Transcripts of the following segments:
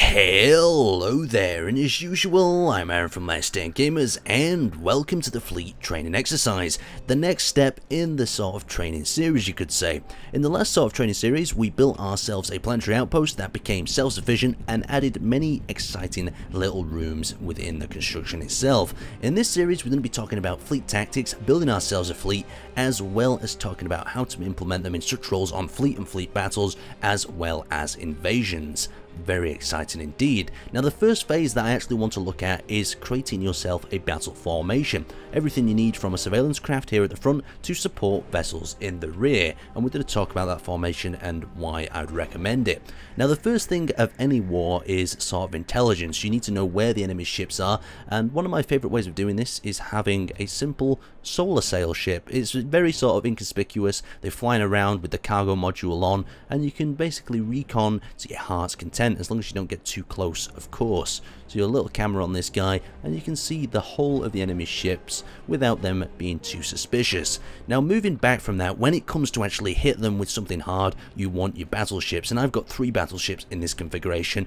Hello there, and as usual, I'm Aaron from Last Stand Gamers, and welcome to the Fleet Training Exercise, the next step in the sort of training series, you could say. In the last sort of training series, we built ourselves a planetary outpost that became self-sufficient and added many exciting little rooms within the construction itself. In this series, we're going to be talking about fleet tactics, building ourselves a fleet, as well as talking about how to implement them in such roles on fleet and fleet battles, as well as invasions. Very exciting indeed. Now, the first phase that I actually want to look at is creating yourself a battle formation. Everything you need from a surveillance craft here at the front to support vessels in the rear, and we're going to talk about that formation and why I'd recommend it. Now, the first thing of any war is sort of intelligence. You need to know where the enemy ships are, and one of my favorite ways of doing this is having a simple solar sail ship. It's very sort of inconspicuous. They're flying around with the cargo module on, and you can basically recon to your heart's content, as long as you don't get too close, of course. So your little camera on this guy, and you can see the whole of the enemy's ships without them being too suspicious. Now, moving back from that, when it comes to actually hit them with something hard, you want your battleships, and I've got 3 battleships in this configuration,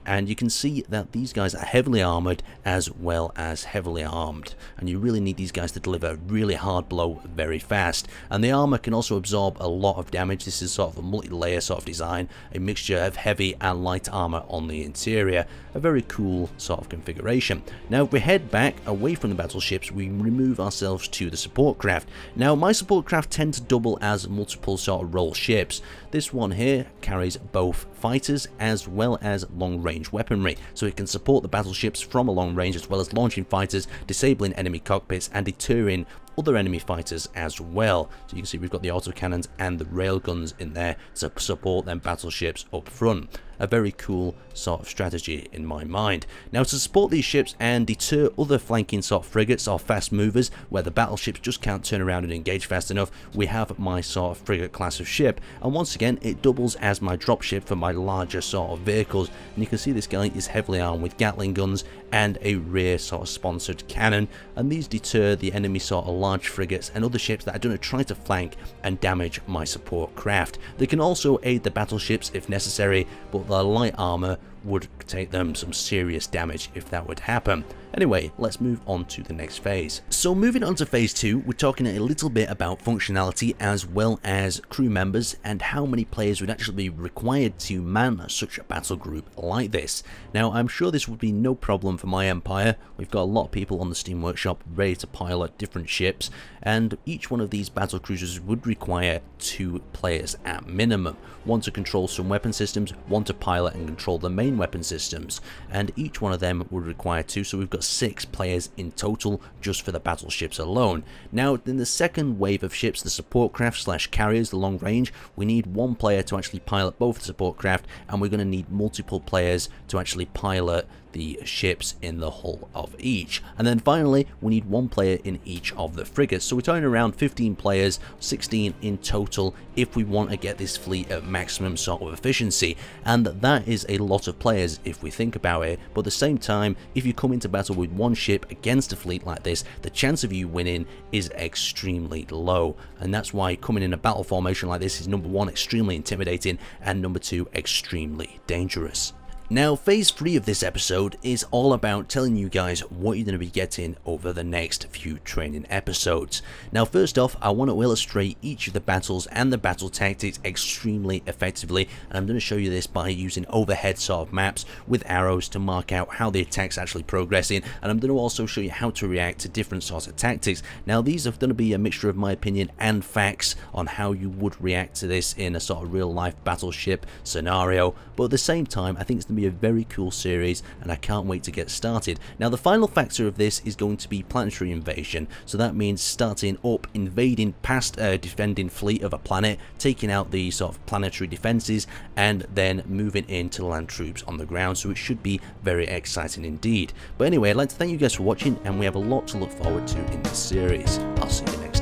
and you can see that these guys are heavily armored as well as heavily armed, and you really need these guys to deliver a really hard blow very fast. And the armor can also absorb a lot of damage. This is sort of a multi-layer sort of design, a mixture of heavy and light armor on the interior. A very cool sort of configuration. Now, if we head back away from the battleships, we remove ourselves to the support craft. Now, my support craft tend to double as multiple sort of role ships. This one here carries both fighters as well as long-range weaponry, so it can support the battleships from a long range, as well as launching fighters, disabling enemy cockpits and deterring other enemy fighters as well. So you can see we've got the autocannons and the railguns in there to support them battleships up front. A very cool sort of strategy in my mind. Now, to support these ships and deter other flanking sort of frigates or fast movers where the battleships just can't turn around and engage fast enough, we have my sort of frigate class of ship, and once again it doubles as my dropship for my larger sort of vehicles. And you can see this guy is heavily armed with Gatling guns and a rear sort of sponsored cannon, and these deter the enemy sort of large frigates and other ships that are going to try to flank and damage my support craft. They can also aid the battleships if necessary, but the light armor would take them some serious damage if that would happen. Anyway, let's move on to the next phase. So moving on to phase 2, we're talking a little bit about functionality as well as crew members and how many players would actually be required to man such a battle group like this. Now, I'm sure this would be no problem for my empire. We've got a lot of people on the Steam Workshop ready to pilot different ships, and each one of these battle cruisers would require 2 players at minimum. One to control some weapon systems, one to pilot and control the main weapon systems, and each one of them would require 2, so we've got 6 players in total just for the battleships alone. Now, in the second wave of ships, the support craft slash carriers, the long range, we need 1 player to actually pilot both the support craft, and we're going to need multiple players to actually pilot the ships in the hull of each. And then finally, we need 1 player in each of the frigates. So we're talking around 15 players, 16 in total, if we want to get this fleet at maximum sort of efficiency. And that is a lot of players if we think about it. But at the same time, if you come into battle with 1 ship against a fleet like this, the chance of you winning is extremely low. And that's why coming in a battle formation like this is, number 1, extremely intimidating, and number 2, extremely dangerous. Now, phase 3 of this episode is all about telling you guys what you're going to be getting over the next few training episodes. Now, first off, I want to illustrate each of the battles and the battle tactics extremely effectively, and I'm going to show you this by using overhead sort of maps with arrows to mark out how the attack's actually progressing, and I'm going to also show you how to react to different sorts of tactics. Now, these are going to be a mixture of my opinion and facts on how you would react to this in a sort of real life battleship scenario, but at the same time, I think it's going to be a very cool series, and I can't wait to get started. Now, the final factor of this is going to be planetary invasion, so that means starting up, invading past a defending fleet of a planet, taking out the sort of planetary defenses, and then moving into land troops on the ground, so it should be very exciting indeed. But anyway, I'd like to thank you guys for watching, and we have a lot to look forward to in this series. I'll see you next time.